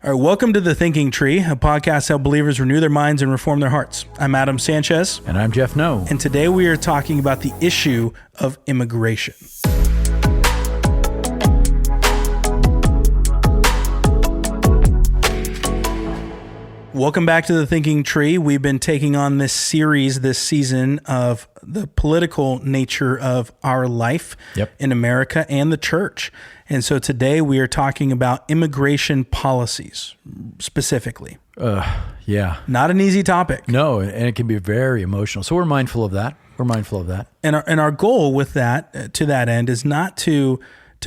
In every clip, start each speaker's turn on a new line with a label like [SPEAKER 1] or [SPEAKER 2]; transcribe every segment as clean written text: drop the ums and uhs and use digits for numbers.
[SPEAKER 1] All right, welcome to The Thinking Tree, a podcast to help believers renew their minds and reform their hearts. I'm Adam Sanchez.
[SPEAKER 2] And I'm Jeff No.
[SPEAKER 1] And today we are talking about the issue of immigration. Welcome back to The Thinking Tree. We've been taking on this series this season of the political nature of our life in America and the church. And so today we are talking about immigration policies specifically. Not an easy topic.
[SPEAKER 2] No, and it can be very emotional. So we're mindful of that.
[SPEAKER 1] And our goal with that, to that end, is not to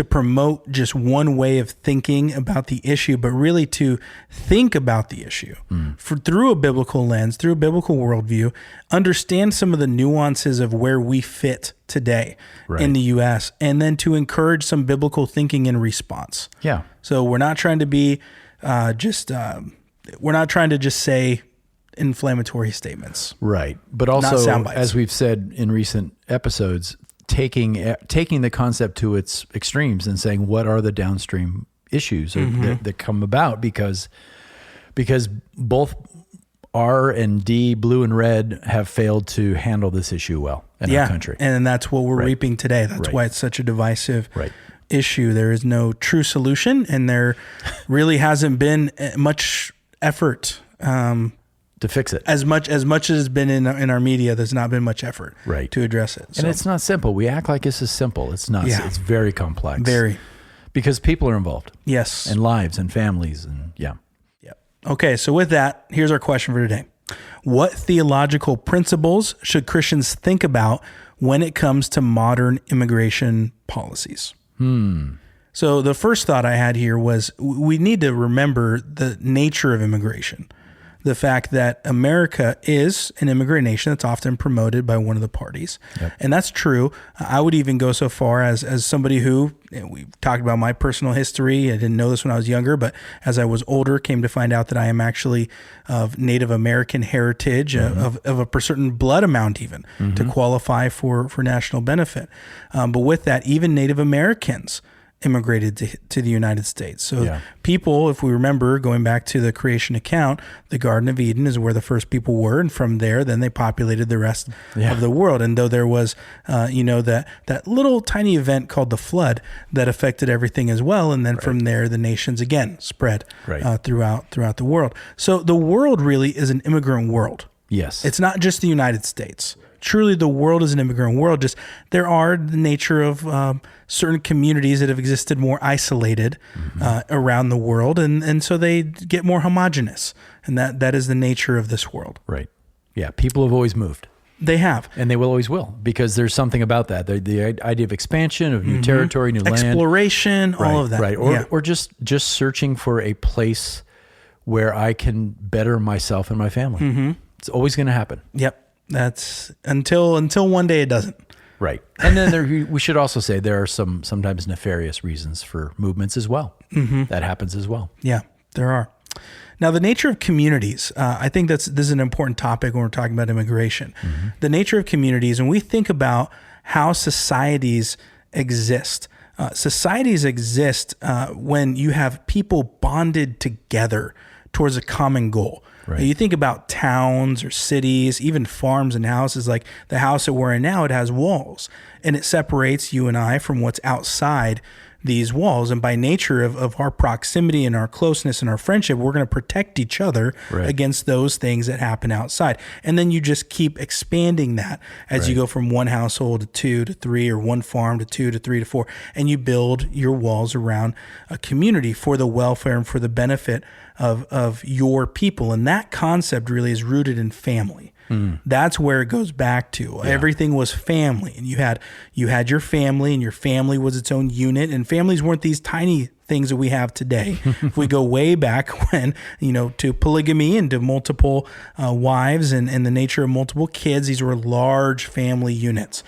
[SPEAKER 1] promote just one way of thinking about the issue, but really to think about the issue through a biblical lens, through a biblical worldview, understand some of the nuances of where we fit today in the U.S., and then to encourage some biblical thinking in response.
[SPEAKER 2] Yeah.
[SPEAKER 1] So we're not trying to be we're not trying to just say inflammatory statements.
[SPEAKER 2] Right. But also, as we've said in recent episodes, taking the concept to its extremes and saying, what are the downstream issues that come about because both R and D, blue and red, have failed to handle this issue well in our country.
[SPEAKER 1] And that's what we're reaping today. That's why it's such a divisive issue. There is no true solution, and there really hasn't been much effort
[SPEAKER 2] to fix it.
[SPEAKER 1] As much as has been in our media, there's not been much effort to address it.
[SPEAKER 2] And it's not simple. We act like this is simple. It's not. It's very complex.
[SPEAKER 1] Very.
[SPEAKER 2] Because people are involved.
[SPEAKER 1] Yes.
[SPEAKER 2] And lives and families and
[SPEAKER 1] Okay, so with that, here's our question for today. What theological principles should Christians think about when it comes to modern immigration policies? So the first thought I had here was we need to remember the nature of immigration. The fact that America is an immigrant nation that's often promoted by one of the parties. And that's true. I would even go so far as somebody who, we talked about my personal history. I didn't know this when I was younger, but as I was older, came to find out that I am actually of Native American heritage, of a certain blood amount even, to qualify for national benefit. But with that, even Native Americans immigrated to the United States. So people, if we remember, going back to the creation account, the Garden of Eden is where the first people were. And from there, then they populated the rest of the world. And though there was, that little tiny event called the flood that affected everything as well. And then from there, the nations again spread throughout the world. So the world really is an immigrant world.
[SPEAKER 2] Yes.
[SPEAKER 1] It's not just the United States. Truly, the world is an immigrant world. Just there are the nature of certain communities that have existed more isolated around the world, and so they get more homogenous, and that is the nature of this world.
[SPEAKER 2] Right. Yeah. People have always moved.
[SPEAKER 1] They have,
[SPEAKER 2] and they will always will, because there's something about that. The idea of expansion, of new territory, new land,
[SPEAKER 1] exploration, all of that.
[SPEAKER 2] Right. Or just searching for a place where I can better myself and my family. It's always going to happen.
[SPEAKER 1] Yep. That's until one day it doesn't.
[SPEAKER 2] Right. And then we should also say there are sometimes nefarious reasons for movements as well. That happens as well.
[SPEAKER 1] Yeah, there are. Now, the nature of communities, I think this is an important topic when we're talking about immigration. The nature of communities, and we think about how societies exist. Societies exist when you have people bonded together towards a common goal. Right. You think about towns or cities, even farms and houses, like the house that we're in now, it has walls, and it separates you and I from what's outside these walls. And by nature of our proximity and our closeness and our friendship, we're going to protect each other against those things that happen outside. And then you just keep expanding that as you go from one household to 2 to 3, or one farm to 2 to 3 to 4, and you build your walls around a community for the welfare and for the benefit of your people. And that concept really is rooted in family. That's where it goes back to. Everything was family, and you had your family, and your family was its own unit, and families weren't these tiny things that we have today. If we go way back when, to polygamy and to multiple wives and the nature of multiple kids, these were large family units,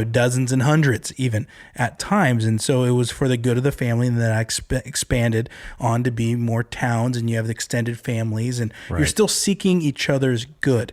[SPEAKER 1] dozens and hundreds even at times. And so it was for the good of the family, and that expanded on to be more towns, and you have extended families, and you're still seeking each other's good.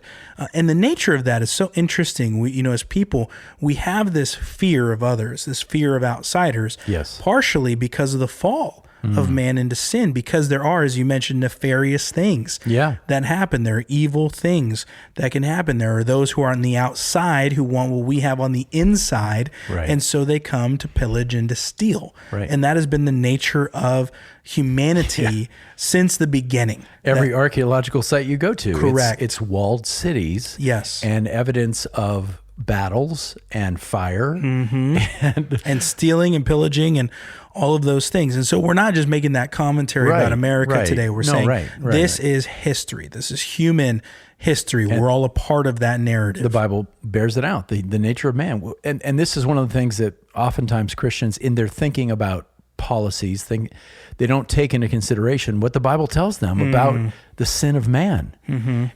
[SPEAKER 1] And the nature of that is so interesting. We, as people, we have this fear of others, this fear of outsiders, partially because of the fall of man into sin, because there are, as you mentioned, nefarious things that happen. There are evil things that can happen. There are those who are on the outside who want what we have on the inside, and so they come to pillage and to steal. And that has been the nature of humanity since the beginning.
[SPEAKER 2] Every archaeological site you go to,
[SPEAKER 1] correct,
[SPEAKER 2] it's walled cities, and evidence of battles and fire
[SPEAKER 1] and stealing and pillaging and all of those things. And so we're not just making that commentary about America today. We're saying this is history. This is human history. And we're all a part of that narrative.
[SPEAKER 2] The Bible bears it out, the nature of man. And this is one of the things that oftentimes Christians, in their thinking about policies, they don't take into consideration what the Bible tells them about the sin of man.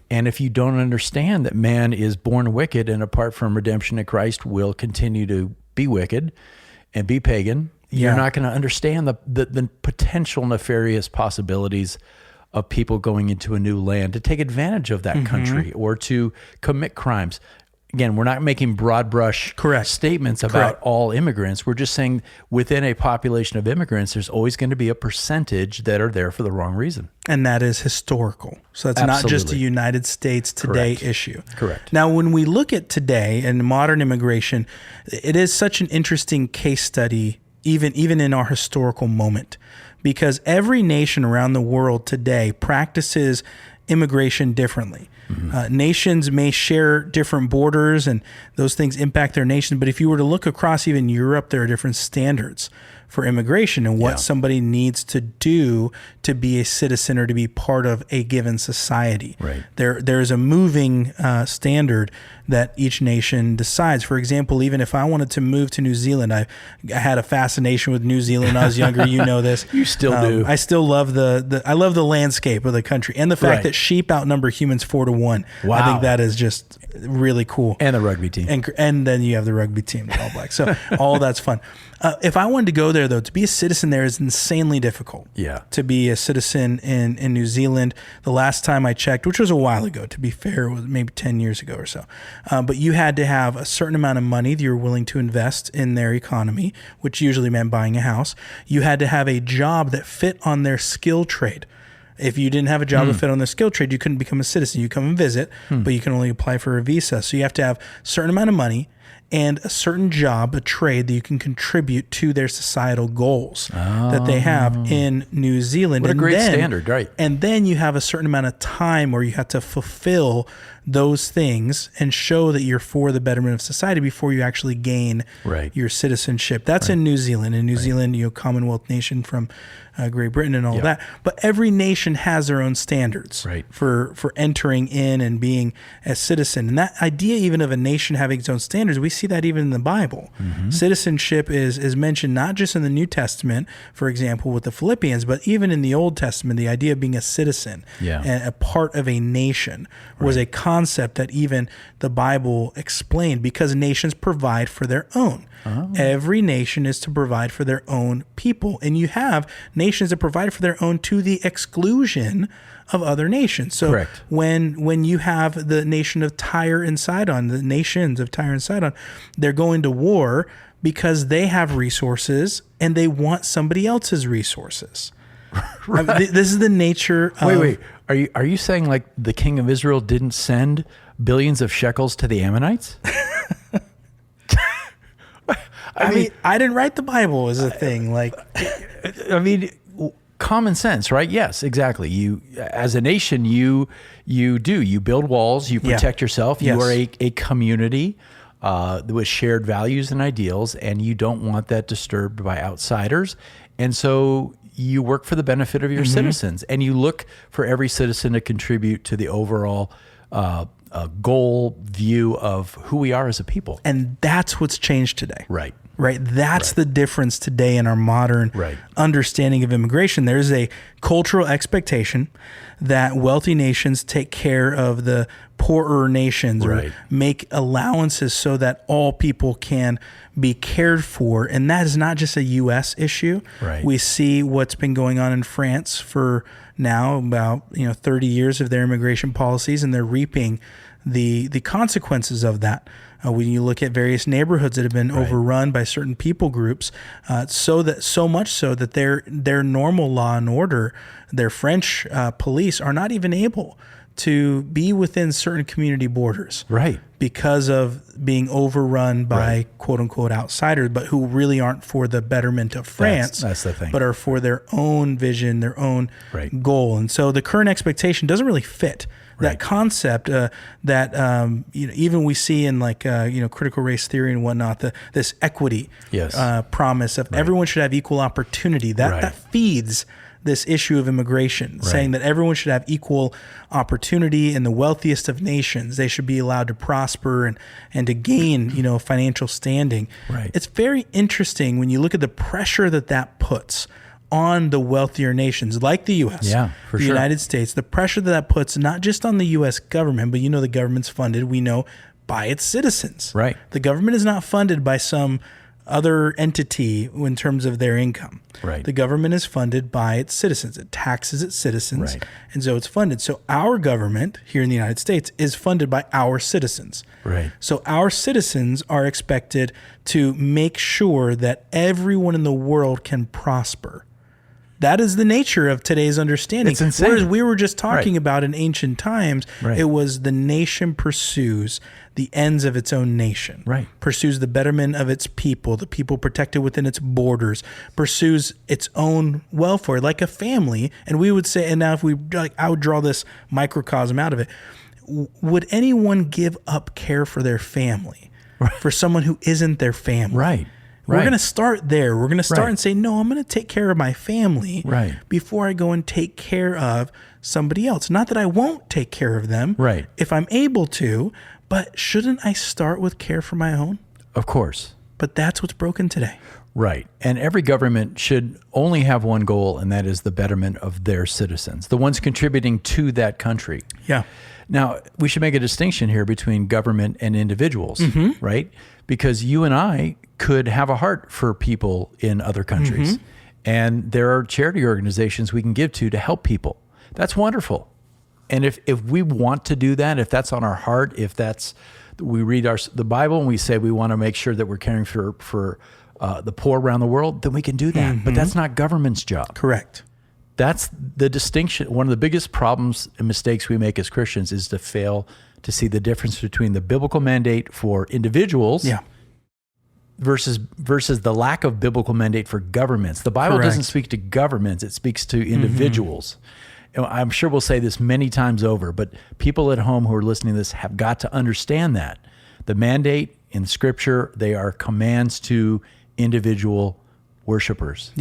[SPEAKER 2] And if you don't understand that man is born wicked and apart from redemption in Christ will continue to be wicked and be pagan, you're not going to understand the potential nefarious possibilities of people going into a new land to take advantage of that country or to commit crimes. Again, we're not making broad brush statements about all immigrants. We're just saying within a population of immigrants, there's always going to be a percentage that are there for the wrong reason.
[SPEAKER 1] And that is historical. So it's not just a United States today issue.
[SPEAKER 2] Correct.
[SPEAKER 1] Now, when we look at today and modern immigration, it is such an interesting case study, even in our historical moment, because every nation around the world today practices immigration differently. Nations may share different borders and those things impact their nation. But if you were to look across even Europe, there are different standards for immigration and what somebody needs to do to be a citizen or to be part of a given society. There's a moving standard that each nation decides. For example, even if I wanted to move to New Zealand, I had a fascination with New Zealand when I was younger. You know this.
[SPEAKER 2] You still do.
[SPEAKER 1] I still love I love the landscape of the country and the fact that sheep outnumber humans 4-1.
[SPEAKER 2] Wow.
[SPEAKER 1] I think that is just really cool.
[SPEAKER 2] And the rugby team.
[SPEAKER 1] And then you have the rugby team, the All Blacks. So all that's fun. If I wanted to go there, though, to be a citizen there is insanely difficult. To be a citizen in New Zealand, the last time I checked, which was a while ago, to be fair, it was maybe 10 years ago or so. But you had to have a certain amount of money that you were willing to invest in their economy, which usually meant buying a house. You had to have a job that fit on their skill trade. If you didn't have a job that fit on their skill trade, you couldn't become a citizen. You come and visit, but you can only apply for a visa. So you have to have a certain amount of money and a certain job, a trade that you can contribute to their societal goals that they have in New Zealand.
[SPEAKER 2] What a great standard, right?
[SPEAKER 1] And then you have a certain amount of time where you have to fulfill those things and show that you're for the betterment of society before you actually gain your citizenship. That's in New Zealand. In New Zealand, Commonwealth nation from Great Britain and all that. But every nation has their own standards for entering in and being a citizen. And that idea even of a nation having its own standards, we see that even in the Bible. Citizenship is mentioned not just in the New Testament, for example, with the Philippians, but even in the Old Testament, the idea of being a citizen and a part of a nation was a concept that even the Bible explained, because nations provide for their own. Every nation is to provide for their own people. And you have nations that provide for their own to the exclusion of other nations. So when you have the nation of Tyre and Sidon, the nations of Tyre and Sidon, they're going to war because they have resources and they want somebody else's resources. I mean, this is the nature of...
[SPEAKER 2] Wait. Are you saying like the king of Israel didn't send billions of shekels to the Ammonites?
[SPEAKER 1] I mean, I didn't write the Bible as a thing. Like,
[SPEAKER 2] I mean, common sense, right? Yes, exactly. You, as a nation, you build walls, you protect yourself. You are a community with shared values and ideals, and you don't want that disturbed by outsiders. And so you work for the benefit of your citizens, and you look for every citizen to contribute to the overall goal view of who we are as a people.
[SPEAKER 1] And that's what's changed today.
[SPEAKER 2] Right.
[SPEAKER 1] That's the difference today in our modern understanding of immigration. There's a cultural expectation that wealthy nations take care of the poorer nations or make allowances so that all people can be cared for. And that is not just a U.S. issue. We see what's been going on in France for now about 30 years of their immigration policies, and they're reaping the consequences of that. When you look at various neighborhoods that have been overrun by certain people groups, so much so that their normal law and order, their French police are not even able to be within certain community borders,
[SPEAKER 2] right?
[SPEAKER 1] Because of being overrun by quote unquote outsiders, but who really aren't for the betterment of France.
[SPEAKER 2] That's the thing.
[SPEAKER 1] But are for their own vision, their own goal. And so the current expectation doesn't really fit that concept that even we see in critical race theory and whatnot, this equity promise of everyone should have equal opportunity. That feeds this issue of immigration, saying that everyone should have equal opportunity in the wealthiest of nations. They should be allowed to prosper and to gain, financial standing.
[SPEAKER 2] Right.
[SPEAKER 1] It's very interesting when you look at the pressure that puts on the wealthier nations like the U.S., the United States, the pressure that puts not just on the U.S. government, but the government's funded, we know, by its citizens.
[SPEAKER 2] Right.
[SPEAKER 1] The government is not funded by some other entity in terms of their income.
[SPEAKER 2] Right.
[SPEAKER 1] The government is funded by its citizens. It taxes its citizens, and so it's funded. So our government here in the United States is funded by our citizens.
[SPEAKER 2] Right.
[SPEAKER 1] So our citizens are expected to make sure that everyone in the world can prosper. That is the nature of today's understanding.
[SPEAKER 2] It's insane.
[SPEAKER 1] Whereas we were just talking about in ancient times, it was the nation pursues the ends of its own nation, pursues the betterment of its people, the people protected within its borders, pursues its own welfare like a family. And we would say, and now if I would draw this microcosm out of it, would anyone give up care for their family for someone who isn't their family?
[SPEAKER 2] Right.
[SPEAKER 1] We're going to start there. We're going to start and say, no, I'm going to take care of my family before I go and take care of somebody else. Not that I won't take care of them if I'm able to, but shouldn't I start with care for my own?
[SPEAKER 2] Of course.
[SPEAKER 1] But that's what's broken today.
[SPEAKER 2] Right. And every government should only have one goal, and that is the betterment of their citizens, the ones contributing to that country.
[SPEAKER 1] Yeah.
[SPEAKER 2] Now, we should make a distinction here between government and individuals, right? Because you and I could have a heart for people in other countries. And there are charity organizations we can give to help people. That's wonderful. And if we want to do that, if that's on our heart, if that's, we read the Bible and we say we want to make sure that we're caring for the poor around the world, then we can do that. But that's not government's job.
[SPEAKER 1] Correct.
[SPEAKER 2] That's the distinction. One of the biggest problems and mistakes we make as Christians is to fail to see the difference between the biblical mandate for individuals versus the lack of biblical mandate for governments. The Bible doesn't speak to governments, it speaks to individuals. And I'm sure we'll say this many times over, but people at home who are listening to this have got to understand that. The mandate in Scripture, they are commands to individual worshipers,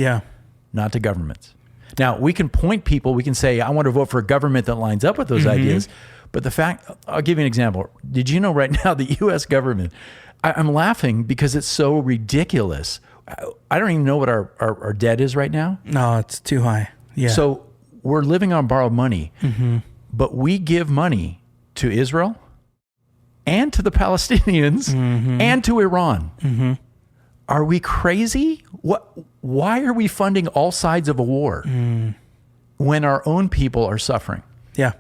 [SPEAKER 2] not to governments. Now, we can point people, we can say, I want to vote for a government that lines up with those ideas. But the fact, I'll give you an example. Did you know right now the U.S. government, I'm laughing because it's so ridiculous. I don't even know what our debt is right now.
[SPEAKER 1] No, it's too high. Yeah.
[SPEAKER 2] So we're living on borrowed money, but we give money to Israel and to the Palestinians and to Iran. Are we crazy? Why are we funding all sides of a war when our own people are suffering?
[SPEAKER 1] Yeah.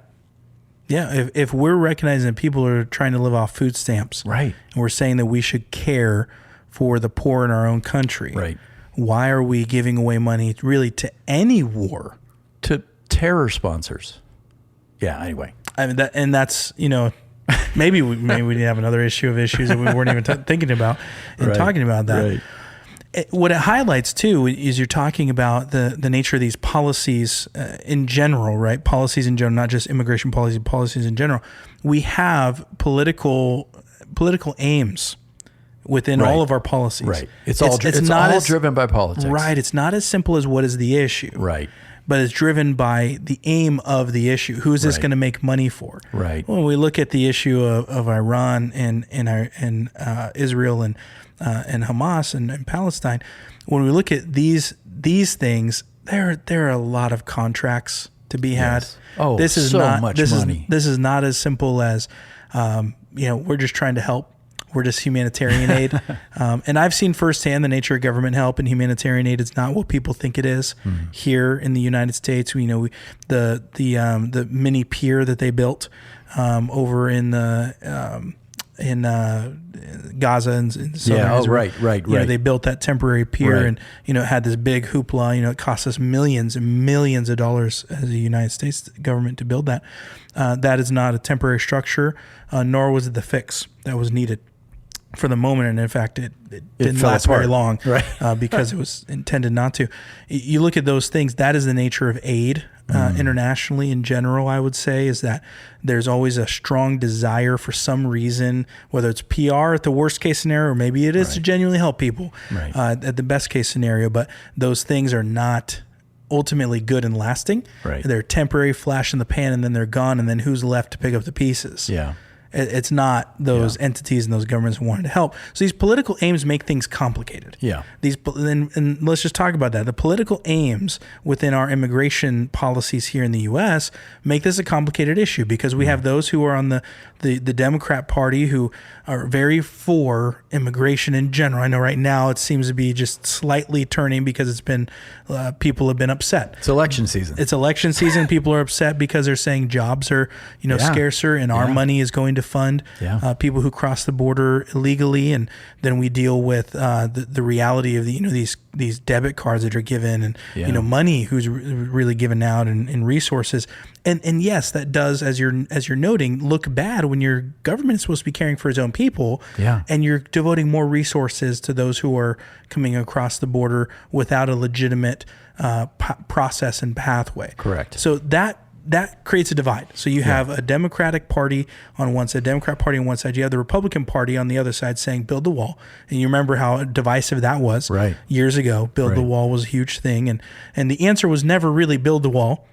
[SPEAKER 1] Yeah. If we're recognizing that people are trying to live off food stamps,
[SPEAKER 2] and
[SPEAKER 1] we're saying that we should care for the poor in our own country, why are we giving away money really to any war?
[SPEAKER 2] To terror sponsors. Yeah, anyway.
[SPEAKER 1] I mean, that's, maybe we have another issue of issues that we weren't even thinking about and talking about that. What it highlights too is you're talking about the nature of these policies in general, right? Policies in general, not just immigration policies in general. We have political aims within all of our policies.
[SPEAKER 2] It's all driven by politics.
[SPEAKER 1] Right. It's not as simple as what is the issue. But it's driven by the aim of the issue. Who is this going to make money for? When we look at the issue of Iran and Israel and Hamas and Palestine, when we look at these things, there are a lot of contracts to be had.
[SPEAKER 2] Oh, this is so much money.
[SPEAKER 1] This is not as simple as we're just trying to help. We're just humanitarian aid. And I've seen firsthand the nature of government help and humanitarian aid is not what people think it is. Here in the United States, the mini pier that they built over in the in Gaza and southern Israel.
[SPEAKER 2] Right.
[SPEAKER 1] You know, they built that temporary pier, and you know, it had this big hoopla. You know, it cost us millions and millions of dollars as the United States government to build that. That is not a temporary structure, nor was it the fix that was needed for the moment, and in fact, it didn't last very long,
[SPEAKER 2] right?
[SPEAKER 1] Because it was intended not to. You look at those things. That is the nature of aid internationally in general. I would say is that there's always a strong desire for some reason, whether it's PR at the worst case scenario, or maybe it is to genuinely help people at the best case scenario. But those things are not ultimately good and lasting.
[SPEAKER 2] Right.
[SPEAKER 1] They're temporary, flash in the pan, and then they're gone. And then who's left to pick up the pieces?
[SPEAKER 2] Yeah.
[SPEAKER 1] It's not those entities and those governments who wanted to help. So these political aims make things complicated.
[SPEAKER 2] Yeah.
[SPEAKER 1] And let's just talk about that. The political aims within our immigration policies here in the U.S. make this a complicated issue because we have those who are on the Democrat Party who are very for immigration in general. I know right now it seems to be just slightly turning because it's been people have been upset.
[SPEAKER 2] It's election season.
[SPEAKER 1] It's election season. People are upset because they're saying jobs are scarcer, and our money is going to fund people who cross the border illegally, and then we deal with the reality of these debit cards that are given, and money who's really given out in resources, and yes, that does, as you're noting, look bad when your government is supposed to be caring for its own people, and you're devoting more resources to those who are coming across the border without a legitimate process and pathway.
[SPEAKER 2] Correct.
[SPEAKER 1] So that creates a divide. So you have a Democratic Party on one side, Democrat Party on one side. You have the Republican Party on the other side saying build the wall. And you remember how divisive that was years ago. Build the wall was a huge thing. And the answer was never really build the wall,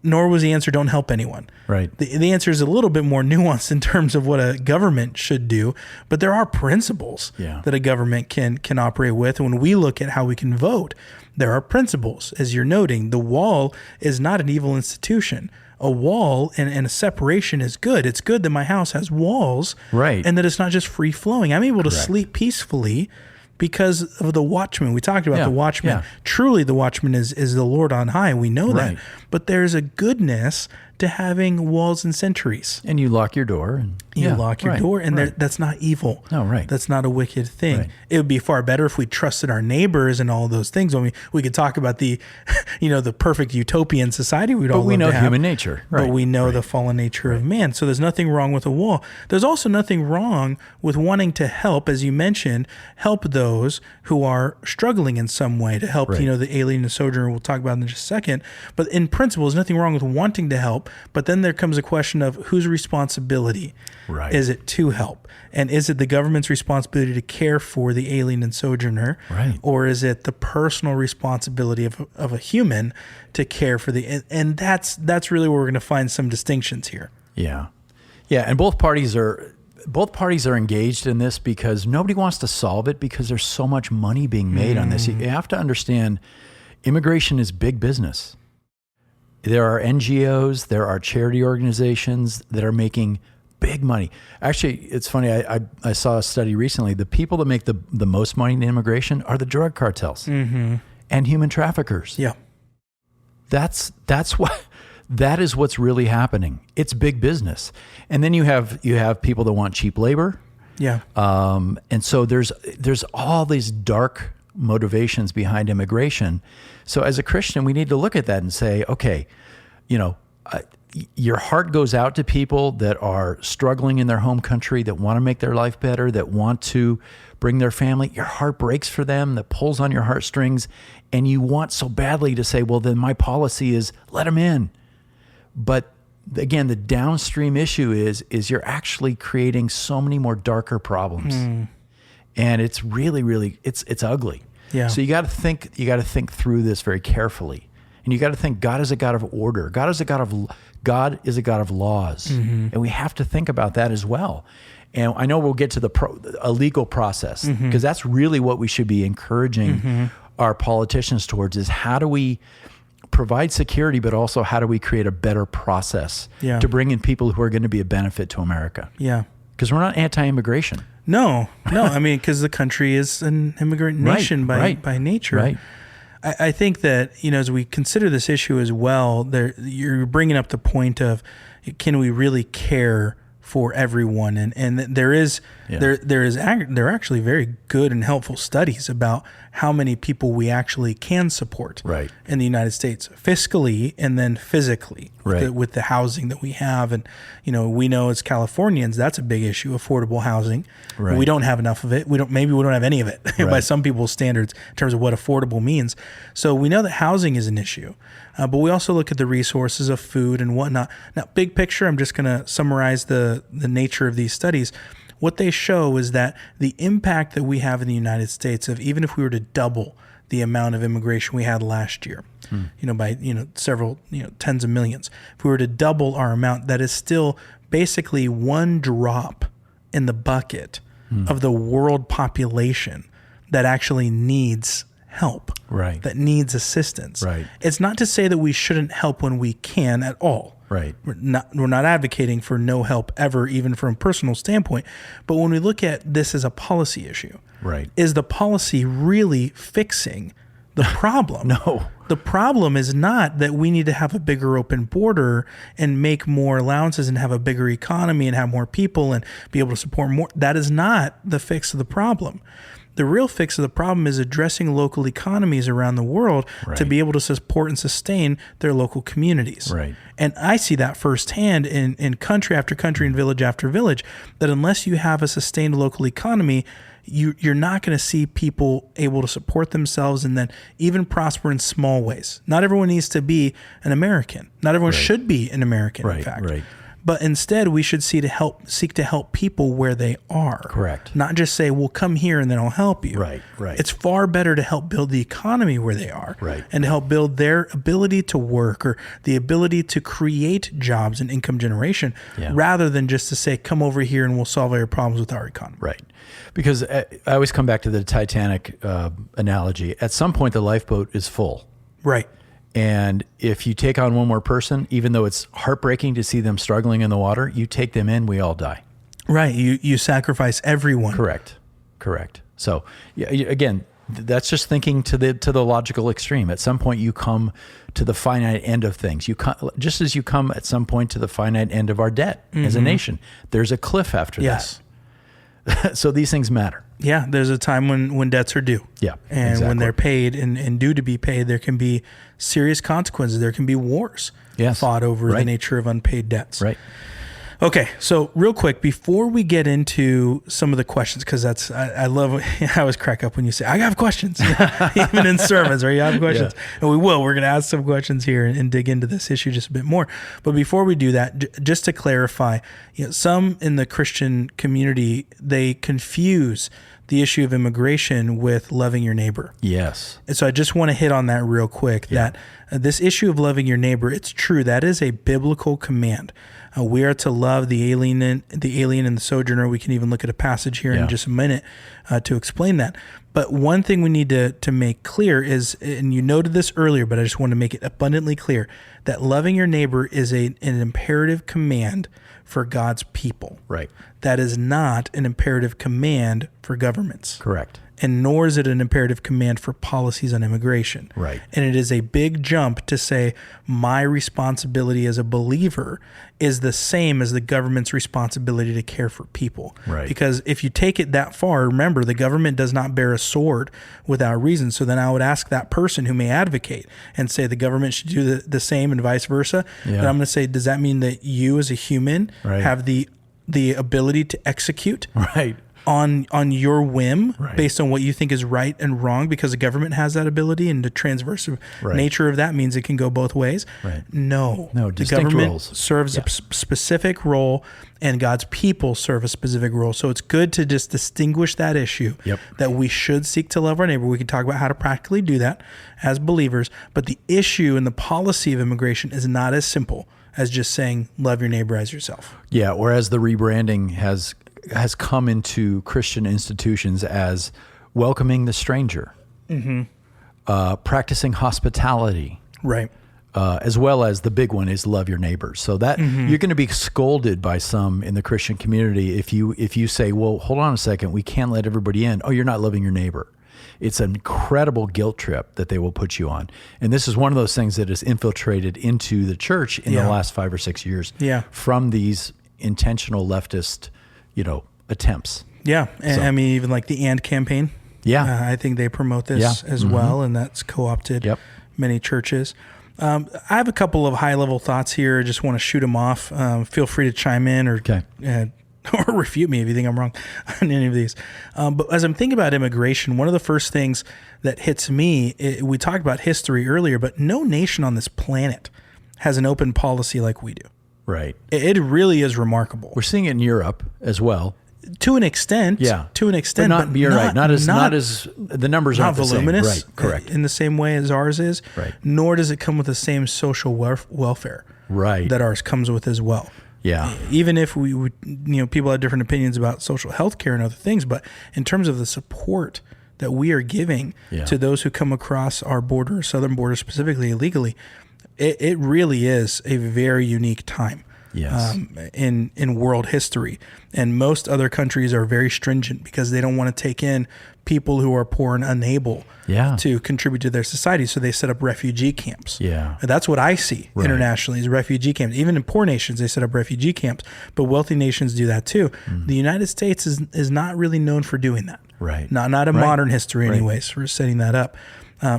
[SPEAKER 1] nor was the answer don't help anyone.
[SPEAKER 2] Right.
[SPEAKER 1] The answer is a little bit more nuanced in terms of what a government should do. But there are principles that a government can operate with. And when we look at how we can vote, there are principles. As you're noting, the wall is not an evil institution. A wall and a separation is good. It's good that my house has walls, and that it's not just free flowing. I'm able to sleep peacefully because of the watchman. We talked about the watchman. Truly, the watchman is the Lord on high. We know that. But there's a goodness to having walls and sentries.
[SPEAKER 2] And you lock your door. And
[SPEAKER 1] you lock your door, and that's not evil.
[SPEAKER 2] No, right.
[SPEAKER 1] That's not a wicked thing. It would be far better if we trusted our neighbors and all those things. I mean, we could talk about the perfect utopian society we'd all love to have.
[SPEAKER 2] But we know human nature.
[SPEAKER 1] But we know the fallen nature of man. So there's nothing wrong with a wall. There's also nothing wrong with wanting to help, as you mentioned, help those who are struggling in some way, to help, the alien and sojourner we'll talk about in just a second. But in principle, there's nothing wrong with wanting to help. But then there comes a question of whose responsibility is it to help? And is it the government's responsibility to care for the alien and sojourner? Or is it the personal responsibility of a human to care for and that's really where we're going to find some distinctions here.
[SPEAKER 2] Yeah. And both parties are engaged in this because nobody wants to solve it because there's so much money being made on this. You have to understand, immigration is big business. There are NGOs, there are charity organizations that are making big money. Actually, it's funny. I saw a study recently. The people that make the most money in immigration are the drug cartels and human traffickers.
[SPEAKER 1] Yeah,
[SPEAKER 2] that's what. That is what's really happening. It's big business. And then you have people that want cheap labor.
[SPEAKER 1] Yeah.
[SPEAKER 2] And so there's all these dark motivations behind immigration. So as a Christian, we need to look at that and say, okay, your heart goes out to people that are struggling in their home country, that want to make their life better, that want to bring their family. Your heart breaks for them, that pulls on your heartstrings. And you want so badly to say, well, then my policy is let them in. But again, the downstream issue is you're actually creating so many more darker problems, and it's really, really, it's ugly.
[SPEAKER 1] Yeah.
[SPEAKER 2] So you got to think through this very carefully, and you got to think God is a God of order. God is a God of laws, and we have to think about that as well. And I know we'll get to a legal process because that's really what we should be encouraging our politicians towards: is how do we provide security, but also how do we create a better process to bring in people who are going to be a benefit to America?
[SPEAKER 1] Yeah.
[SPEAKER 2] Because we're not anti-immigration.
[SPEAKER 1] No. I mean, because the country is an immigrant nation by nature.
[SPEAKER 2] Right.
[SPEAKER 1] I think that, as we consider this issue as well, you're bringing up the point of, can we really care for everyone. And there are actually very good and helpful studies about how many people we actually can support in the United States, fiscally and then physically with the housing that we have. And, we know as Californians, that's a big issue, affordable housing. We don't have enough of it. Maybe we don't have any of it by some people's standards in terms of what affordable means. So we know that housing is an issue, but we also look at the resources of food and whatnot. Now, big picture, I'm just going to summarize the nature of these studies. What they show is that the impact that we have in the United States of even if we were to double the amount of immigration we had last year, by several tens of millions, if we were to double our amount, that is still basically one drop in the bucket of the world population that actually needs help, that needs assistance. It's not to say that we shouldn't help when we can at all. We're not advocating for no help ever, even from a personal standpoint. But when we look at this as a policy issue, is the policy really fixing the problem?
[SPEAKER 2] No.
[SPEAKER 1] The problem is not that we need to have a bigger open border and make more allowances and have a bigger economy and have more people and be able to support more. That is not the fix of the problem. The real fix of the problem is addressing local economies around the world to be able to support and sustain their local communities. And I see that firsthand in country after country and village after village, that unless you have a sustained local economy, you're not going to see people able to support themselves and then even prosper in small ways. Not everyone needs to be an American. Not everyone should be an American, in fact. But instead, we should seek to help people where they are.
[SPEAKER 2] Correct.
[SPEAKER 1] Not just say, well, come here and then I'll help you. It's far better to help build the economy where they are and to help build their ability to work or the ability to create jobs and income generation rather than just to say, come over here and we'll solve all your problems with our economy.
[SPEAKER 2] Because I always come back to the Titanic analogy. At some point, the lifeboat is full. And if you take on one more person, even though it's heartbreaking to see them struggling in the water, you take them in, we all die.
[SPEAKER 1] You sacrifice everyone.
[SPEAKER 2] Correct. So again, that's just thinking to the logical extreme. At some point, you come to the finite end of things. Just as you come at some point to the finite end of our debt as a nation. There's a cliff after that. So these things matter.
[SPEAKER 1] There's a time when debts are due. And when they're paid and due to be paid, there can be serious consequences. There can be wars fought over the nature of unpaid debts. Okay, so real quick, before we get into some of the questions, because I love, I always crack up when you say, I have questions, even in sermons, right? You have questions. And we're going to ask some questions here and dig into this issue just a bit more. But before we do that, just to clarify, some in the Christian community, they confuse the issue of immigration with loving your neighbor. And so I just want to hit on that real quick, that this issue of loving your neighbor, it's true, that is a biblical command. We are to love the alien and the sojourner. We can even look at a passage here in just a minute to explain that. But one thing we need to make clear is, and you noted this earlier, but I just want to make it abundantly clear, that loving your neighbor is an imperative command for God's people. That is not an imperative command for governments. And nor is it an imperative command for policies on immigration. And it is a big jump to say my responsibility as a believer is the same as the government's responsibility to care for people. Because if you take it that far, remember, the government does not bear a sword without reason. So then I would ask that person who may advocate and say the government should do the same and vice versa. But I'm going to say, does that mean that you as a human have the ability to execute on your whim based on what you think is right and wrong because the government has that ability, and the transverse nature of that means it can go both ways? No, the government roles. Serves a specific role and God's people serve a specific role. So it's good to just distinguish that issue, that we should seek to love our neighbor. We can talk about how to practically do that as believers, but the issue and the policy of immigration is not as simple as just saying love your neighbor as yourself.
[SPEAKER 2] Whereas the rebranding has come into Christian institutions as welcoming the stranger, practicing hospitality, as well as the big one is love your neighbors. So that you're going to be scolded by some in the Christian community if you say, well, hold on a second, we can't let everybody in. Oh, you're not loving your neighbor. It's an incredible guilt trip that they will put you on. And this is one of those things that has infiltrated into the church in the last 5 or 6 years from these intentional leftist, attempts.
[SPEAKER 1] Yeah. And I mean, even like the AND campaign.
[SPEAKER 2] Yeah.
[SPEAKER 1] I think they promote this as well, and that's co-opted many churches. I have a couple of high-level thoughts here. I just want to shoot them off. Feel free to chime in or refute me if you think I'm wrong on any of these. But as I'm thinking about immigration, one of the first things that hits me, we talked about history earlier, but no nation on this planet has an open policy like we do.
[SPEAKER 2] Right.
[SPEAKER 1] It really is remarkable.
[SPEAKER 2] We're seeing it in Europe as well.
[SPEAKER 1] To an extent. But
[SPEAKER 2] you're right. Not as the numbers aren't
[SPEAKER 1] voluminous.
[SPEAKER 2] The same. Right. Correct.
[SPEAKER 1] In the same way as ours is.
[SPEAKER 2] Right.
[SPEAKER 1] Nor does it come with the same social welfare.
[SPEAKER 2] Right.
[SPEAKER 1] That ours comes with as well.
[SPEAKER 2] Yeah.
[SPEAKER 1] Even if we would, people have different opinions about social health care and other things, but in terms of the support that we are giving to those who come across our border, southern border specifically illegally, it really is a very unique time.
[SPEAKER 2] Yes.
[SPEAKER 1] In world history. And most other countries are very stringent because they don't want to take in people who are poor and unable to contribute to their society. So they set up refugee camps.
[SPEAKER 2] Yeah.
[SPEAKER 1] And that's what I see internationally is refugee camps. Even in poor nations, they set up refugee camps, but wealthy nations do that too. The United States is not really known for doing that.
[SPEAKER 2] Right.
[SPEAKER 1] Not in modern history anyways, for setting that up.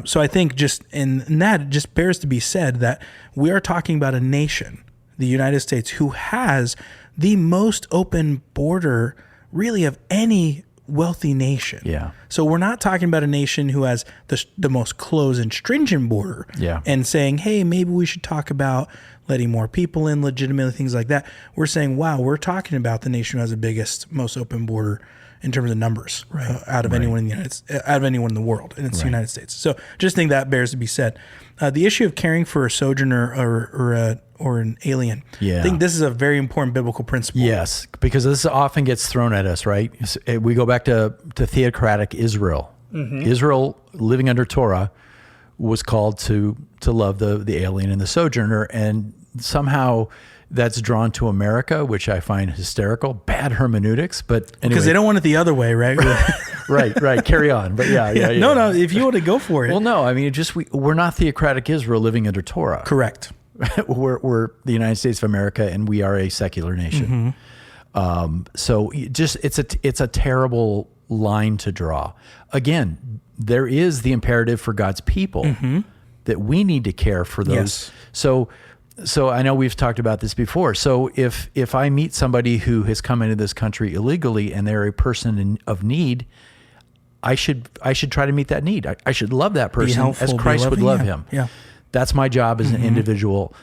[SPEAKER 1] So I think just in that, it just bears to be said that we are talking about a nation, the United States, who has the most open border really of any wealthy nation.
[SPEAKER 2] Yeah.
[SPEAKER 1] So we're not talking about a nation who has the most closed and stringent border and saying, hey, maybe we should talk about letting more people in legitimately, things like that. We're saying, wow, we're talking about the nation who has the biggest, most open border in terms of numbers out of anyone in the world, and it's the United States. So just think that bears to be said. The issue of caring for a sojourner or an alien, I think this is a very important biblical principle.
[SPEAKER 2] Yes, because this often gets thrown at us, right? We go back to theocratic Israel. Israel, living under Torah, was called to love the alien and the sojourner, and somehow that's drawn to America, which I find hysterical. Bad hermeneutics, but anyway.
[SPEAKER 1] Because they don't want it the other way, right?
[SPEAKER 2] Right. Carry on. But yeah.
[SPEAKER 1] No, if you want to go for it.
[SPEAKER 2] Well, no, I mean, we're not theocratic Israel living under Torah.
[SPEAKER 1] Correct.
[SPEAKER 2] we're the United States of America, and we are a secular nation. So it's a terrible line to draw. Again, there is the imperative for God's people that we need to care for those. Yes. So I know we've talked about this before. So if I meet somebody who has come into this country illegally and they're a person of need, I should try to meet that need. I should love that person as Christ would love him.
[SPEAKER 1] Yeah.
[SPEAKER 2] That's my job as an individual.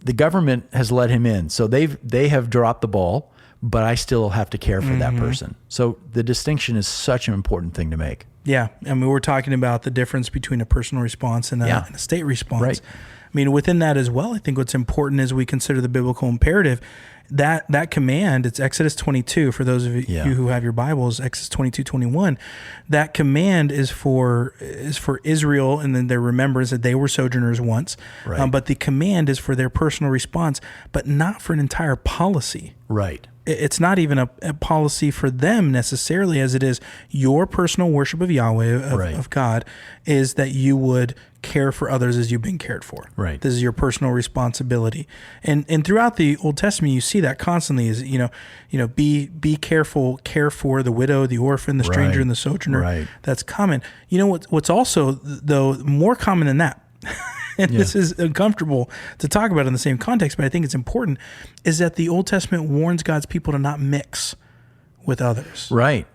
[SPEAKER 2] The government has let him in, so they have dropped the ball, but I still have to care for that person. So the distinction is such an important thing to make.
[SPEAKER 1] Yeah. I mean, we're talking about the difference between a personal response and a state response.
[SPEAKER 2] Right.
[SPEAKER 1] I mean, within that as well, I think what's important as we consider the biblical imperative, that command, it's Exodus 22, for those of you who have your Bibles, Exodus 22:21, that command is for Israel, and then their remembrance that they were sojourners once.
[SPEAKER 2] Right.
[SPEAKER 1] But the command is for their personal response, but not for an entire policy.
[SPEAKER 2] Right.
[SPEAKER 1] It's not even a policy for them necessarily, as it is your personal worship of Yahweh, of God, is that you would care for others as you've been cared for.
[SPEAKER 2] Right.
[SPEAKER 1] This is your personal responsibility. And throughout the Old Testament, you see that constantly is, be careful, care for the widow, the orphan, the stranger, and the sojourner.
[SPEAKER 2] Right.
[SPEAKER 1] That's common. You know what's also, though, more common than that, and this is uncomfortable to talk about in the same context, but I think it's important, is that the Old Testament warns God's people to not mix with others.
[SPEAKER 2] Right.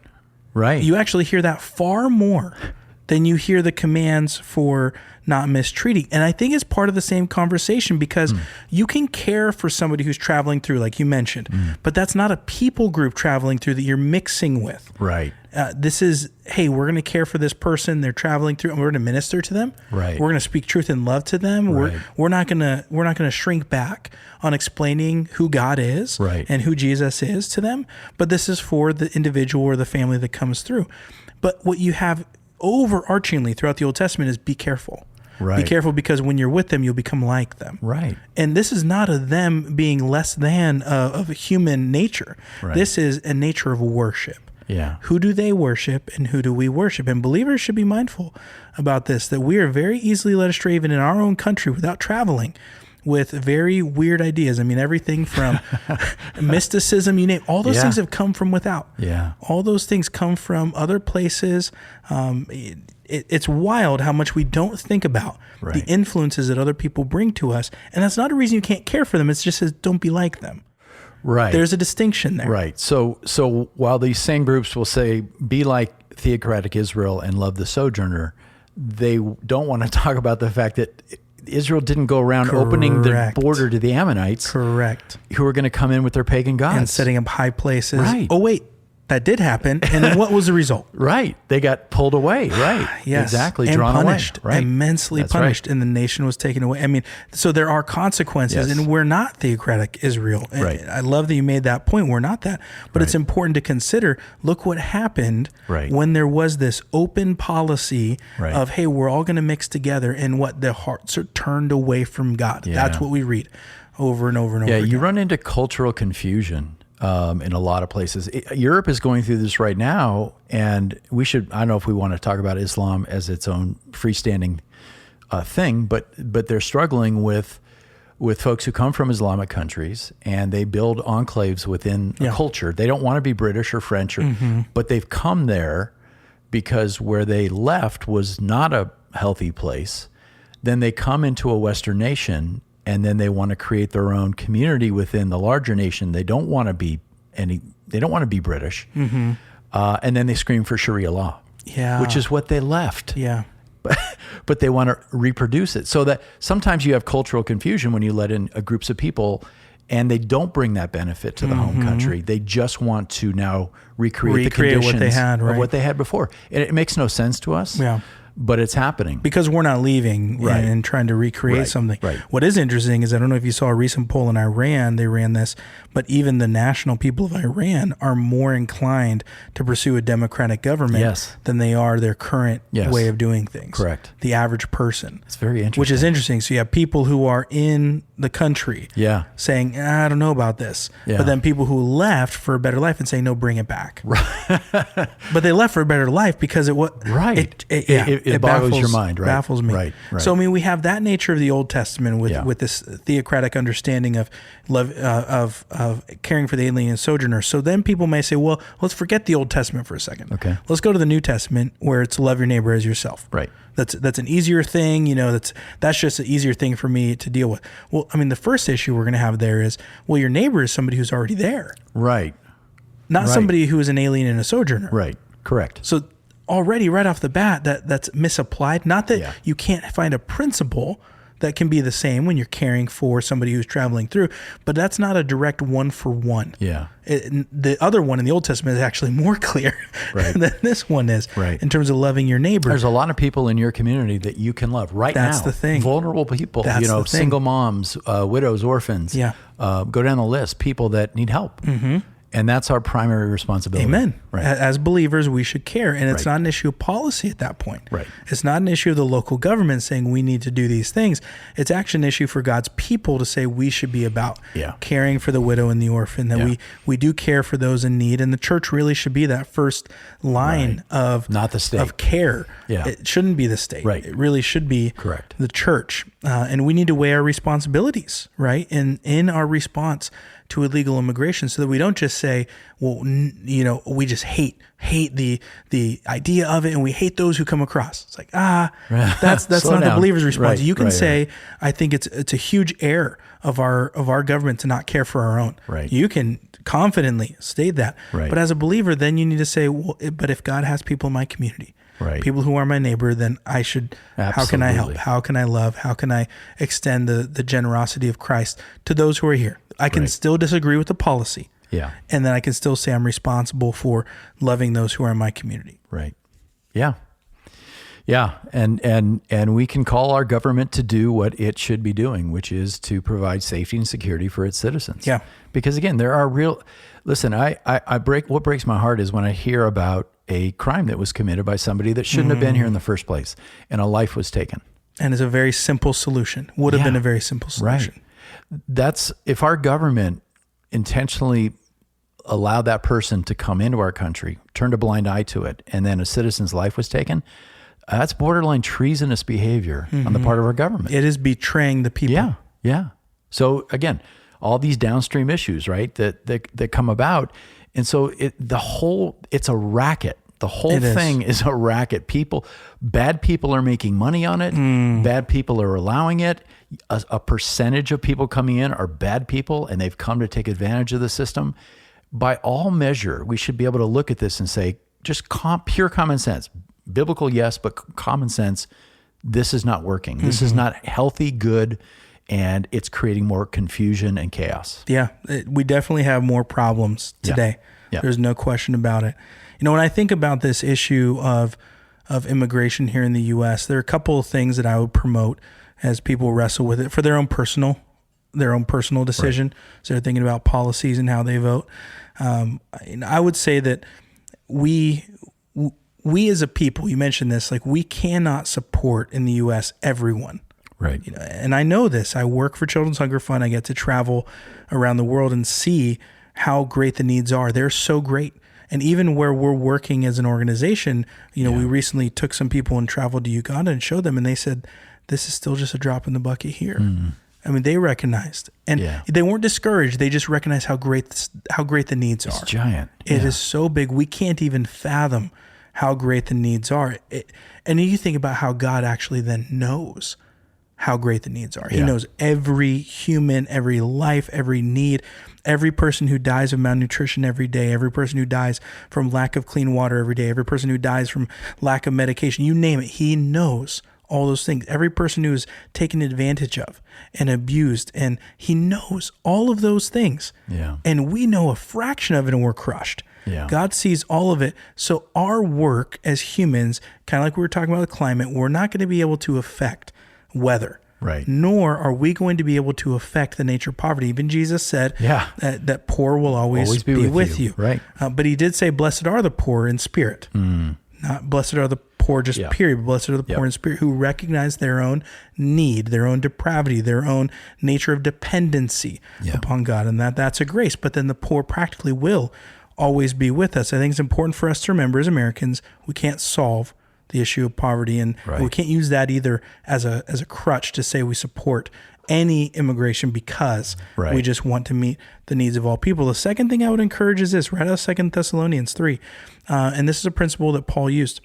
[SPEAKER 1] You actually hear that far more than you hear the commands for not mistreating. And I think it's part of the same conversation, because you can care for somebody who's traveling through, like you mentioned, but that's not a people group traveling through that you're mixing with.
[SPEAKER 2] Right.
[SPEAKER 1] This is, hey, we're going to care for this person. They're traveling through, and we're going to minister to them.
[SPEAKER 2] Right.
[SPEAKER 1] We're going to speak truth and love to them.
[SPEAKER 2] Right.
[SPEAKER 1] We're not going to shrink back on explaining who God is and who Jesus is to them. But this is for the individual or the family that comes through. But what you have overarchingly throughout the Old Testament is be careful.
[SPEAKER 2] Right.
[SPEAKER 1] Be careful, because when you're with them, you'll become like them.
[SPEAKER 2] Right.
[SPEAKER 1] And this is not a them being less than of a human nature.
[SPEAKER 2] Right.
[SPEAKER 1] This is a nature of worship.
[SPEAKER 2] Yeah.
[SPEAKER 1] Who do they worship, and who do we worship? And believers should be mindful about this, that we are very easily led astray even in our own country without traveling. with very weird ideas. I mean, everything from mysticism, you name, all those things have come from without.
[SPEAKER 2] Yeah.
[SPEAKER 1] All those things come from other places. It's wild how much we don't think about the influences that other people bring to us. And that's not a reason you can't care for them. It's just says, don't be like them.
[SPEAKER 2] Right.
[SPEAKER 1] There's a distinction there.
[SPEAKER 2] Right. So while these same groups will say, be like theocratic Israel and love the sojourner, they don't want to talk about the fact that Israel didn't go around opening the border to the Ammonites.
[SPEAKER 1] Correct.
[SPEAKER 2] Who were going to come in with their pagan gods.
[SPEAKER 1] And setting up high places.
[SPEAKER 2] Right.
[SPEAKER 1] Oh, wait. That did happen. And then what was the result?
[SPEAKER 2] Right. They got pulled away. Right.
[SPEAKER 1] Yes.
[SPEAKER 2] Exactly.
[SPEAKER 1] And
[SPEAKER 2] drawn
[SPEAKER 1] punished.
[SPEAKER 2] away. Right.
[SPEAKER 1] Immensely
[SPEAKER 2] That's
[SPEAKER 1] punished.
[SPEAKER 2] right.
[SPEAKER 1] And the nation was taken away. I mean, so there are consequences.
[SPEAKER 2] Yes.
[SPEAKER 1] And we're not theocratic Israel.
[SPEAKER 2] Right.
[SPEAKER 1] I love that you made that point. We're not that. But it's important to consider, look what happened when there was this open policy of, hey, we're all going to mix together, and what their hearts are turned away from God. That's what we read over and over and over again.
[SPEAKER 2] You run into cultural confusion in a lot of places. Europe is going through this right now, and I don't know if we want to talk about Islam as its own freestanding thing, but they're struggling with folks who come from Islamic countries, and they build enclaves within a culture. They don't want to be British or French, but they've come there because where they left was not a healthy place. Then they come into a Western nation, and then they want to create their own community within the larger nation. They don't want to be British. And then they scream for Sharia law, which is what they left.
[SPEAKER 1] Yeah.
[SPEAKER 2] But they want to reproduce it. So that sometimes you have cultural confusion when you let in groups of people, and they don't bring that benefit to the home country. They just want to now recreate the conditions
[SPEAKER 1] what they had,
[SPEAKER 2] of what they had before. And it makes no sense to us.
[SPEAKER 1] Yeah.
[SPEAKER 2] But it's happening.
[SPEAKER 1] Because we're not leaving and trying to recreate something.
[SPEAKER 2] Right.
[SPEAKER 1] What is interesting is, I don't know if you saw a recent poll in Iran, they ran this, but even the national people of Iran are more inclined to pursue a democratic government than they are their current way of doing things.
[SPEAKER 2] Correct.
[SPEAKER 1] The average person.
[SPEAKER 2] It's very interesting.
[SPEAKER 1] Which is interesting. So you have people who are in the country saying, I don't know about this. But then people who left for a better life and saying, no, bring it back. But they left for a better life because it was...
[SPEAKER 2] It boggles your mind, right?
[SPEAKER 1] Baffles me.
[SPEAKER 2] Right.
[SPEAKER 1] So, I mean, we have that nature of the Old Testament with this theocratic understanding of love, of caring for the alien and sojourner. So then people may say, well, let's forget the Old Testament for a second.
[SPEAKER 2] Okay.
[SPEAKER 1] Let's go to the New Testament, where it's love your neighbor as yourself.
[SPEAKER 2] Right.
[SPEAKER 1] That's an easier thing. That's just an easier thing for me to deal with. Well, I mean, the first issue we're going to have there is, well, your neighbor is somebody who's already there.
[SPEAKER 2] Right.
[SPEAKER 1] Not somebody who is an alien and a sojourner.
[SPEAKER 2] Right. Correct.
[SPEAKER 1] So already right off the bat, that's misapplied. Not that you can't find a principle that can be the same when you're caring for somebody who's traveling through, but that's not a direct one-for-one.
[SPEAKER 2] Yeah.
[SPEAKER 1] The other one in the Old Testament is actually more clear than this one is in terms of loving your neighbor.
[SPEAKER 2] There's a lot of people in your community that you can love now.
[SPEAKER 1] That's the thing.
[SPEAKER 2] Vulnerable people, single moms, widows, orphans.
[SPEAKER 1] Yeah.
[SPEAKER 2] Go down the list, people that need help. Mm-hmm. And that's our primary responsibility.
[SPEAKER 1] Amen.
[SPEAKER 2] Right.
[SPEAKER 1] As believers, we should care. And it's not an issue of policy at that point.
[SPEAKER 2] Right.
[SPEAKER 1] It's not an issue of the local government saying we need to do these things. It's actually an issue for God's people to say we should be about caring for the widow and the orphan, that we do care for those in need. And the church really should be that first line of
[SPEAKER 2] not the state.
[SPEAKER 1] Of care.
[SPEAKER 2] Yeah.
[SPEAKER 1] It shouldn't be the state.
[SPEAKER 2] Right.
[SPEAKER 1] It really should be the church. And we need to weigh our responsibilities, right? In our response to illegal immigration, so that we don't just say, well, we just hate the idea of it, and we hate those who come across. It's like, that's not the believer's response. You can say, I think it's a huge error of our government to not care for our own.
[SPEAKER 2] Right.
[SPEAKER 1] You can confidently state that.
[SPEAKER 2] Right.
[SPEAKER 1] But as a believer, then you need to say, well, but if God has people in my community, people who are my neighbor, then I should, how can I help? How can I love? How can I extend the generosity of Christ to those who are here? I can still disagree with the policy.
[SPEAKER 2] Yeah.
[SPEAKER 1] And then I can still say I'm responsible for loving those who are in my community.
[SPEAKER 2] Right. Yeah. Yeah. And we can call our government to do what it should be doing, which is to provide safety and security for its citizens.
[SPEAKER 1] Yeah.
[SPEAKER 2] Because again, there are what breaks my heart is when I hear about a crime that was committed by somebody that shouldn't have been here in the first place, and a life was taken.
[SPEAKER 1] And it's a very simple solution. Would have been a very simple solution.
[SPEAKER 2] Right. That's, if our government intentionally allowed that person to come into our country, turned a blind eye to it, and then a citizen's life was taken, that's borderline treasonous behavior on the part of our government.
[SPEAKER 1] It is betraying the people.
[SPEAKER 2] Yeah. So again, all these downstream issues, right, that come about. And so it's a racket. The whole thing is a racket. Bad people are making money on it. Bad people are allowing it. A percentage of people coming in are bad people, and they've come to take advantage of the system. By all measure, we should be able to look at this and say, just pure common sense, biblical, yes, but common sense, this is not working. This is not healthy, good, and it's creating more confusion and chaos.
[SPEAKER 1] Yeah, we definitely have more problems today.
[SPEAKER 2] Yeah.
[SPEAKER 1] There's no question about it. When I think about this issue of immigration here in the U.S., there are a couple of things that I would promote as people wrestle with it for their own personal decision. Right. So they're thinking about policies and how they vote. I would say that we as a people, you mentioned this, like we cannot support in the U.S. everyone.
[SPEAKER 2] Right.
[SPEAKER 1] And I know this. I work for Children's Hunger Fund. I get to travel around the world and see how great the needs are. They're so great. And even where we're working as an organization, we recently took some people and traveled to Uganda and showed them, and they said, this is still just a drop in the bucket here. I mean, they recognized, and they weren't discouraged. They just recognized how great the needs are.
[SPEAKER 2] It's giant.
[SPEAKER 1] It is so big. We can't even fathom how great the needs are. And you think about how God actually then knows how great the needs are. He knows every human, every life, every need, every person who dies of malnutrition every day, every person who dies from lack of clean water every day, every person who dies from lack of medication, you name it. He knows all those things. Every person who is taken advantage of and abused, and he knows all of those things.
[SPEAKER 2] Yeah.
[SPEAKER 1] And we know a fraction of it and we're crushed.
[SPEAKER 2] Yeah.
[SPEAKER 1] God sees all of it. So our work as humans, kind of like we were talking about the climate, we're not going to be able to affect weather.
[SPEAKER 2] Right.
[SPEAKER 1] Nor are we going to be able to affect the nature of poverty. Even Jesus said that poor will always be with you.
[SPEAKER 2] Right.
[SPEAKER 1] But he did say, blessed are the poor in spirit. Not blessed are the poor just period. But blessed are the poor in spirit, who recognize their own need, their own depravity, their own nature of dependency upon God. And that's a grace. But then the poor practically will always be with us. I think it's important for us to remember as Americans, we can't solve the issue of poverty, and we can't use that either as a crutch to say we support any immigration because we just want to meet the needs of all people. The second thing I would encourage is this, right out of 2 Thessalonians 3, and this is a principle that Paul used.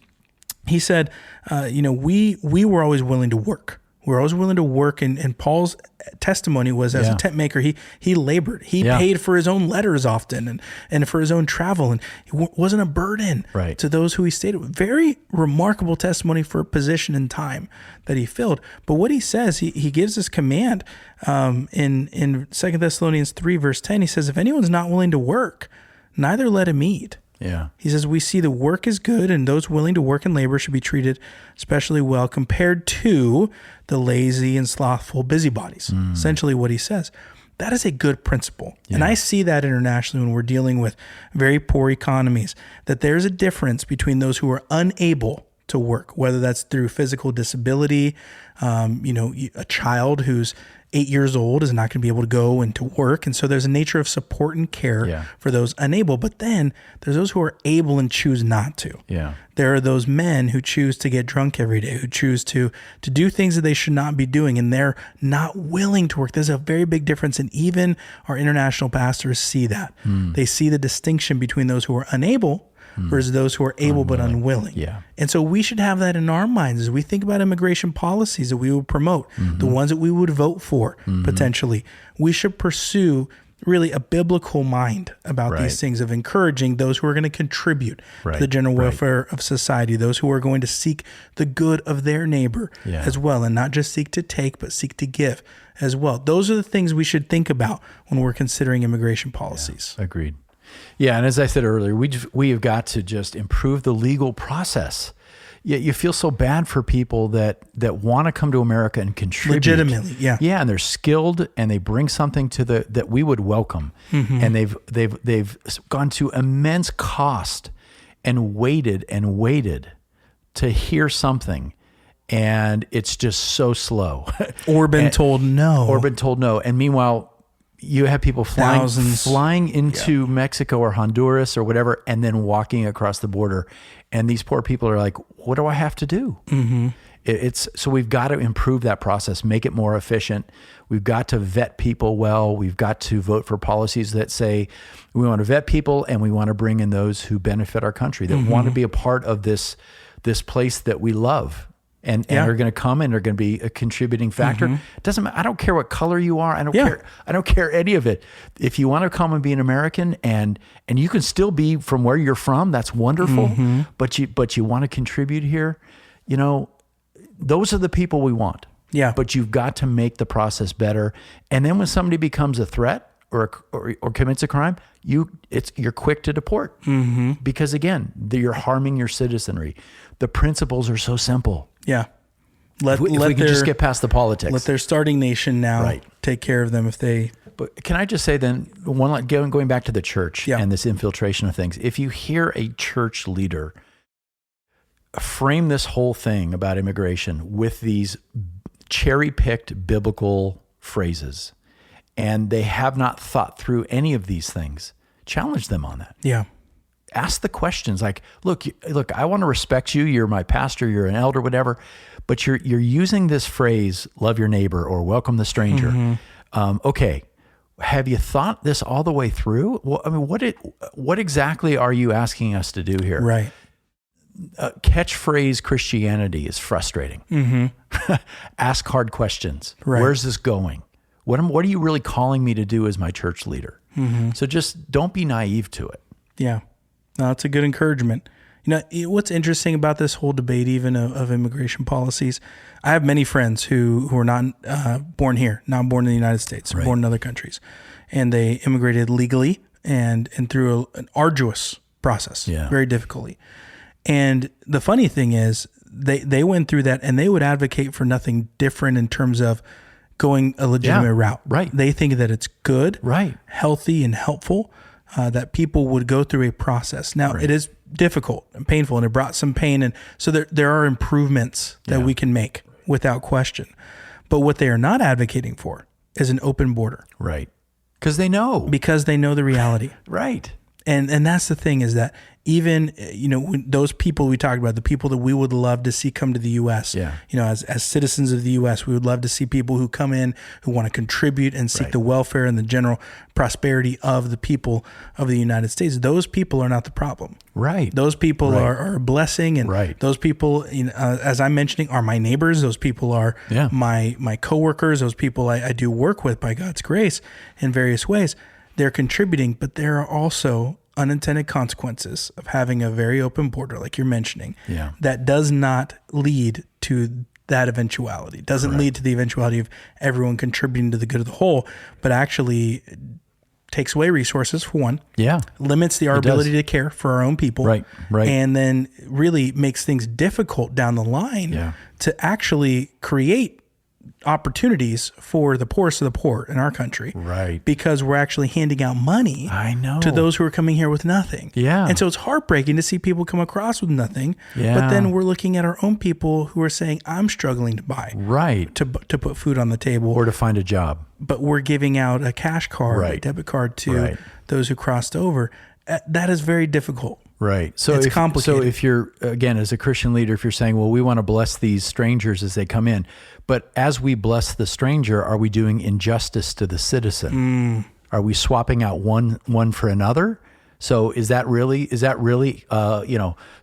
[SPEAKER 1] He said, we were always willing to work. We're always willing to work, and Paul's testimony was as a tent maker, he labored. He paid for his own letters often and for his own travel, and he wasn't a burden to those who he stayed with. Very remarkable testimony for a position and time that he filled. But what he says, he gives this command in 2 Thessalonians 3, verse 10. He says, if anyone's not willing to work, neither let him eat.
[SPEAKER 2] Yeah.
[SPEAKER 1] He says, we see the work is good, and those willing to work and labor should be treated especially well compared to the lazy and slothful busybodies. Essentially what he says. That is a good principle. Yeah. And I see that internationally when we're dealing with very poor economies, that there's a difference between those who are unable to work, whether that's through physical disability, a child who's 8 years old is not going to be able to go and to work. And so there's a nature of support and care for those unable. But then there's those who are able and choose not to.
[SPEAKER 2] Yeah.
[SPEAKER 1] There are those men who choose to get drunk every day, who choose to do things that they should not be doing, and they're not willing to work. There's a very big difference. And even our international pastors see that. They see the distinction between those who are unable versus those who are able but unwilling.
[SPEAKER 2] Yeah.
[SPEAKER 1] And so we should have that in our minds as we think about immigration policies that we would promote, the ones that we would vote for potentially. We should pursue really a biblical mind about these things, of encouraging those who are going to contribute to the general welfare of society, those who are going to seek the good of their neighbor as well, and not just seek to take, but seek to give as well. Those are the things we should think about when we're considering immigration policies.
[SPEAKER 2] Yeah, agreed. Yeah, and as I said earlier, we have got to just improve the legal process. You feel so bad for people that want to come to America and contribute
[SPEAKER 1] legitimately.
[SPEAKER 2] Yeah, and they're skilled and they bring something to that we would welcome, and they've gone to immense cost and waited to hear something, and it's just so slow,
[SPEAKER 1] or been told no,
[SPEAKER 2] and meanwhile, you have people flying into Mexico or Honduras or whatever, and then walking across the border. And these poor people are like, what do I have to do? So we've got to improve that process, make it more efficient. We've got to vet people well. We've got to vote for policies that say we want to vet people and we want to bring in those who benefit our country, that want to be a part of this place that we love. And are going to come and are going to be a contributing factor. It doesn't matter. I don't care what color you are. I don't care. I don't care any of it. If you want to come and be an American and you can still be from where you're from, that's wonderful. But you want to contribute here, those are the people we want.
[SPEAKER 1] Yeah.
[SPEAKER 2] But you've got to make the process better. And then when somebody becomes a threat or commits a crime, you're quick to deport. Because again, you're harming your citizenry. The principles are so simple.
[SPEAKER 1] Yeah.
[SPEAKER 2] If we can just get past the politics.
[SPEAKER 1] Let their starting nation now take care of them if they...
[SPEAKER 2] But can I just say then, going back to the church and this infiltration of things, if you hear a church leader frame this whole thing about immigration with these cherry-picked biblical phrases, and they have not thought through any of these things, challenge them on that.
[SPEAKER 1] Yeah.
[SPEAKER 2] Ask the questions like, look, I want to respect you. You're my pastor, you're an elder, whatever, but you're using this phrase, love your neighbor or welcome the stranger. Okay. Have you thought this all the way through? Well, I mean, what exactly are you asking us to do here?
[SPEAKER 1] Right.
[SPEAKER 2] Catchphrase Christianity is frustrating. Ask hard questions.
[SPEAKER 1] Right.
[SPEAKER 2] Where's this going? What are you really calling me to do as my church leader? So just don't be naive to it.
[SPEAKER 1] Yeah. No, that's a good encouragement. What's interesting about this whole debate, even of immigration policies, I have many friends who are not born here, not born in the United States, born in other countries, and they immigrated legally and through an arduous process, very difficultly. And the funny thing is, they went through that, and they would advocate for nothing different in terms of going a legitimate route.
[SPEAKER 2] Right.
[SPEAKER 1] They think that it's good,
[SPEAKER 2] right,
[SPEAKER 1] healthy, and helpful. That people would go through a process. Now, it is difficult and painful, and it brought some pain. And so there are improvements that we can make without question. But what they are not advocating for is an open border.
[SPEAKER 2] Right. Because they know
[SPEAKER 1] the reality.
[SPEAKER 2] Right.
[SPEAKER 1] And that's the thing, is that even, when those people we talked about, the people that we would love to see come to the U.S., as citizens of the U.S., we would love to see people who come in, who want to contribute and seek the welfare and the general prosperity of the people of the United States. Those people are not the problem.
[SPEAKER 2] Right.
[SPEAKER 1] Those people are a blessing. And those people, as I'm mentioning, are my neighbors. Those people are my coworkers. Those people I do work with by God's grace in various ways. They're contributing, but there are also unintended consequences of having a very open border, like you're mentioning, that does not lead to that eventuality. Doesn't lead to the eventuality of everyone contributing to the good of the whole, but actually takes away resources, for one. Limits our ability to care for our own people.
[SPEAKER 2] Right.
[SPEAKER 1] And then really makes things difficult down the line to actually create opportunities for the poorest of the poor in our country.
[SPEAKER 2] Right.
[SPEAKER 1] Because we're actually handing out money to those who are coming here with nothing. And so it's heartbreaking to see people come across with nothing. But then we're looking at our own people who are saying, I'm struggling to buy. To put food on the table.
[SPEAKER 2] Or to find a job.
[SPEAKER 1] But we're giving out a cash card, a debit card to those who crossed over. That is very difficult.
[SPEAKER 2] Right. So
[SPEAKER 1] it's complicated.
[SPEAKER 2] So if you're, again, as a Christian leader, if you're saying, well, we want to bless these strangers as they come in, but as we bless the stranger, are we doing injustice to the citizen? Are we swapping out one for another? So is that really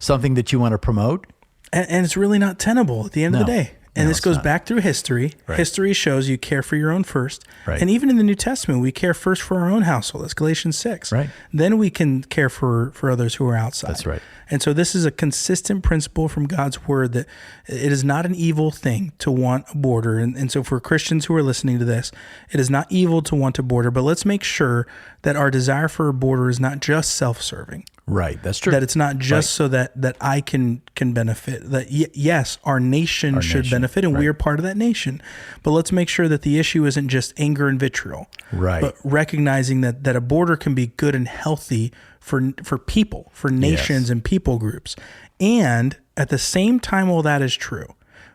[SPEAKER 2] something that you want to promote?
[SPEAKER 1] And it's really not tenable at the end of the day. And this goes back through history. History shows you care for your own first. And even in the New Testament, we care first for our own household. That's Galatians 6. Then we can care for others who are outside.
[SPEAKER 2] That's right.
[SPEAKER 1] And so this is a consistent principle from God's word, that it is not an evil thing to want a border. And so for Christians who are listening to this, it is not evil to want a border, but let's make sure that our desire for a border is not just self-serving.
[SPEAKER 2] Right. That's true.
[SPEAKER 1] That it's not just so that I can benefit. That yes, our nation should benefit, and we are part of that nation. But let's make sure that the issue isn't just anger and vitriol. But recognizing that a border can be good and healthy for people, for nations and people groups. And at the same time, while that is true,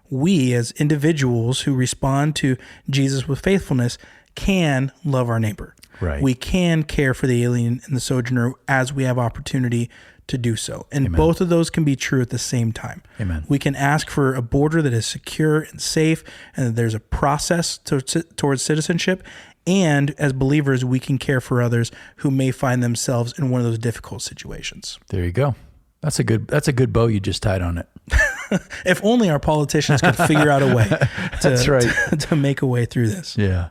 [SPEAKER 1] we as individuals who respond to Jesus with faithfulness can love our neighbor.
[SPEAKER 2] Right.
[SPEAKER 1] We can care for the alien and the sojourner as we have opportunity to do so. And
[SPEAKER 2] Amen.
[SPEAKER 1] Both of those can be true at the same time.
[SPEAKER 2] Amen.
[SPEAKER 1] We can ask for a border that is secure and safe, and that there's a process towards citizenship. And as believers, we can care for others who may find themselves in one of those difficult situations.
[SPEAKER 2] There you go. That's a good bow you just tied on it.
[SPEAKER 1] If only our politicians could figure out a way
[SPEAKER 2] That's right.
[SPEAKER 1] to make a way through this.
[SPEAKER 2] Yeah.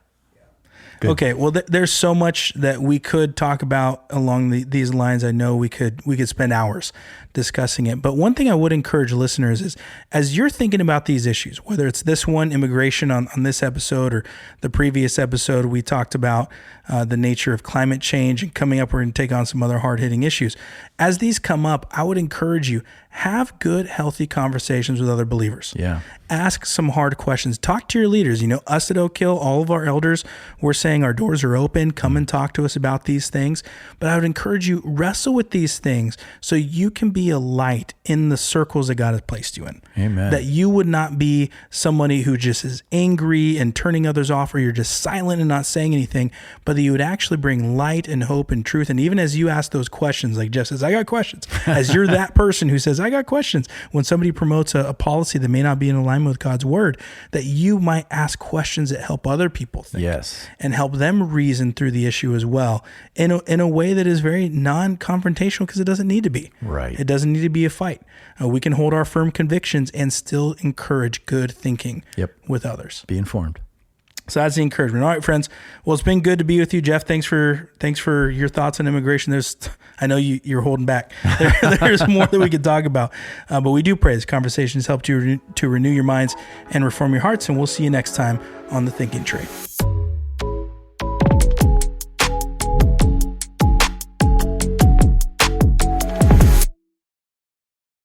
[SPEAKER 2] Good.
[SPEAKER 1] Okay, well, there's so much that we could talk about along these lines. I know we could spend hours discussing it. But one thing I would encourage listeners is, as you're thinking about these issues, whether it's this one, immigration on this episode, or the previous episode, we talked about the nature of climate change, and coming up, we're going to take on some other hard-hitting issues. As these come up, I would encourage you, have good, healthy conversations with other believers.
[SPEAKER 2] Yeah.
[SPEAKER 1] Ask some hard questions. Talk to your leaders. You know, us at Oak Hill, all of our elders, we're saying our doors are open. Come and talk to us about these things. But I would encourage you, wrestle with these things so you can be a light in the circles that God has placed you in.
[SPEAKER 2] Amen.
[SPEAKER 1] That you would not be somebody who just is angry and turning others off, or you're just silent and not saying anything, but that you would actually bring light and hope and truth. And even as you ask those questions, like Jeff says, I got questions. As you're that person who says, I got questions, when somebody promotes a policy that may not be in alignment with God's word, that you might ask questions that help other people think.
[SPEAKER 2] Yes.
[SPEAKER 1] And help them reason through the issue as well in a way that is very non-confrontational, because it doesn't need to be.
[SPEAKER 2] Right.
[SPEAKER 1] It doesn't need to be a fight. We can hold our firm convictions and still encourage good thinking with others.
[SPEAKER 2] Be informed.
[SPEAKER 1] So that's the encouragement. All right, friends. Well, it's been good to be with you, Jeff. Thanks for your thoughts on immigration. I know you're holding back. There's more that we could talk about, but we do pray this conversation has helped you to renew your minds and reform your hearts. And we'll see you next time on The Thinking Tree.